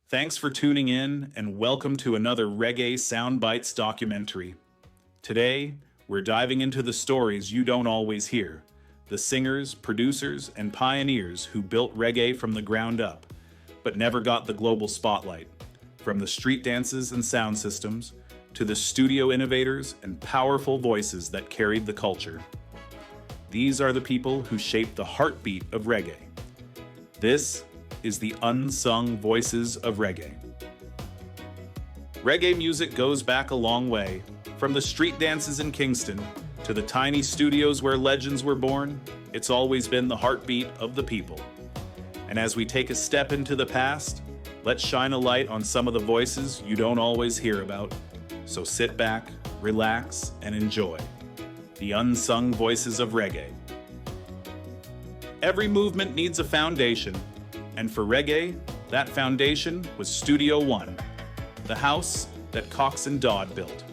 Thanks for tuning in and welcome to another Reggae SoundBites documentary. Today, we're diving into the stories you don't always hear, the singers, producers, and pioneers who built reggae from the ground up, but never got the global spotlight. From the street dances and sound systems, to the studio innovators and powerful voices that carried the culture. These are the people who shaped the heartbeat of reggae. This is the unsung voices of reggae. Reggae music goes back a long way, from the street dances in Kingston to the tiny studios where legends were born. It's always been the heartbeat of the people. And as we take a step into the past, let's shine a light on some of the voices you don't always hear about. So sit back, relax, and enjoy the unsung voices of reggae. Every movement needs a foundation, and for reggae, that foundation was Studio One, the house that Cox and Dodd built.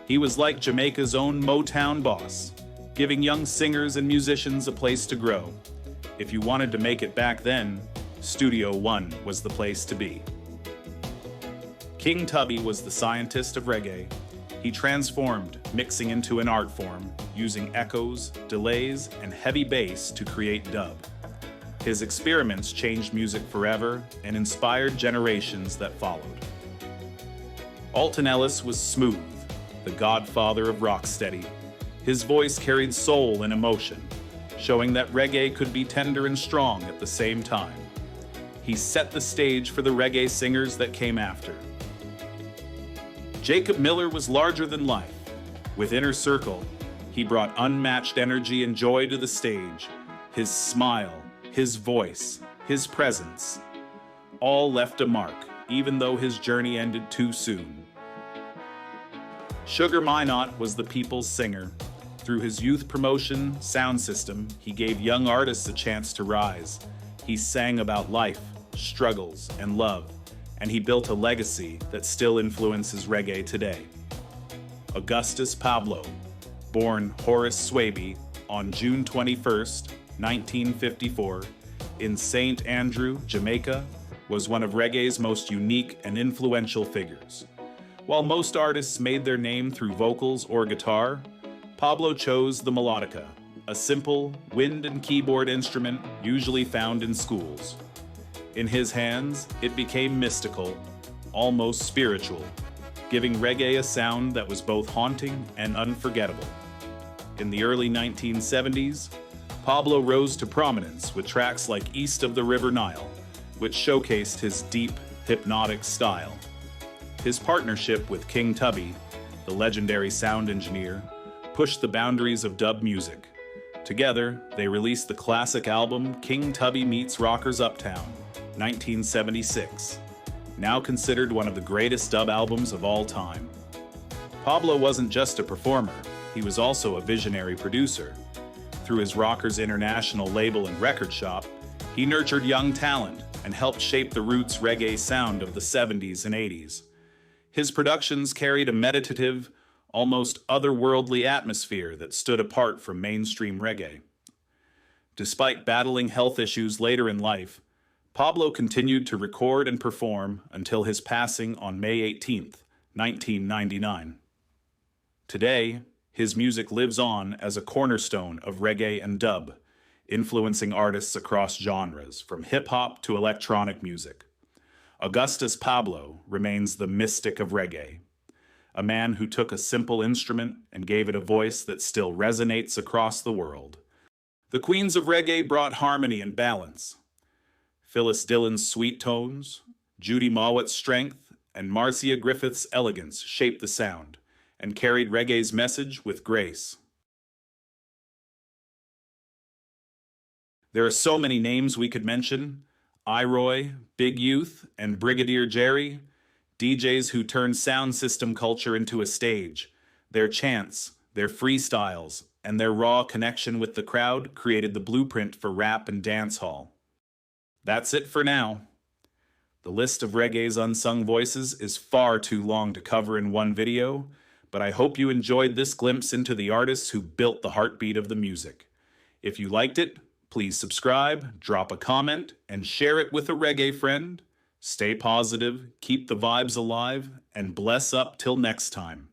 He was like Jamaica's own Motown boss, giving young singers and musicians a place to grow. If you wanted to make it back then, Studio One was the place to be. King Tubby was the scientist of reggae. He transformed mixing into an art form, using echoes, delays, and heavy bass to create dub. His experiments changed music forever and inspired generations that followed. Alton Ellis was smooth, the godfather of rocksteady. His voice carried soul and emotion, showing that reggae could be tender and strong at the same time. He set the stage for the reggae singers that came after. Jacob Miller was larger than life. With Inner Circle, he brought unmatched energy and joy to the stage. His smile, his voice, his presence, all left a mark, even though his journey ended too soon. Sugar Minott was the people's singer. Through his youth promotion sound system, he gave young artists a chance to rise. He sang about life, struggles, and love, and he built a legacy that still influences reggae today. Augustus Pablo, born Horace Swaby on June 21st, 1954, in St. Andrew, Jamaica, was one of reggae's most unique and influential figures. While most artists made their name through vocals or guitar, Pablo chose the melodica, a simple wind and keyboard instrument usually found in schools. In his hands, it became mystical, almost spiritual, giving reggae a sound that was both haunting and unforgettable. In the early 1970s, Pablo rose to prominence with tracks like East of the River Nile, which showcased his deep, hypnotic style. His partnership with King Tubby, the legendary sound engineer, pushed the boundaries of dub music. Together, they released the classic album King Tubby Meets Rockers Uptown, 1976, now considered one of the greatest dub albums of all time. Pablo wasn't just a performer, he was also a visionary producer. Through his Rockers International label and record shop, he nurtured young talent and helped shape the roots reggae sound of the 70s and 80s. His productions carried a meditative, almost otherworldly atmosphere that stood apart from mainstream reggae. Despite battling health issues later in life, Pablo continued to record and perform until his passing on May 18, 1999. Today, his music lives on as a cornerstone of reggae and dub, influencing artists across genres, from hip-hop to electronic music. Augustus Pablo remains the mystic of reggae, a man who took a simple instrument and gave it a voice that still resonates across the world. The queens of reggae brought harmony and balance. Phyllis Dillon's sweet tones, Judy Mowatt's strength, and Marcia Griffith's elegance shaped the sound and carried reggae's message with grace. There are so many names we could mention: Iroy, Big Youth, and Brigadier Jerry, DJs who turned sound system culture into a stage. Their chants, their freestyles, and their raw connection with the crowd created the blueprint for rap and dancehall. That's it for now. The list of reggae's unsung voices is far too long to cover in one video, but I hope you enjoyed this glimpse into the artists who built the heartbeat of the music. If you liked it, please subscribe, drop a comment, and share it with a reggae friend. Stay positive, keep the vibes alive, and bless up till next time.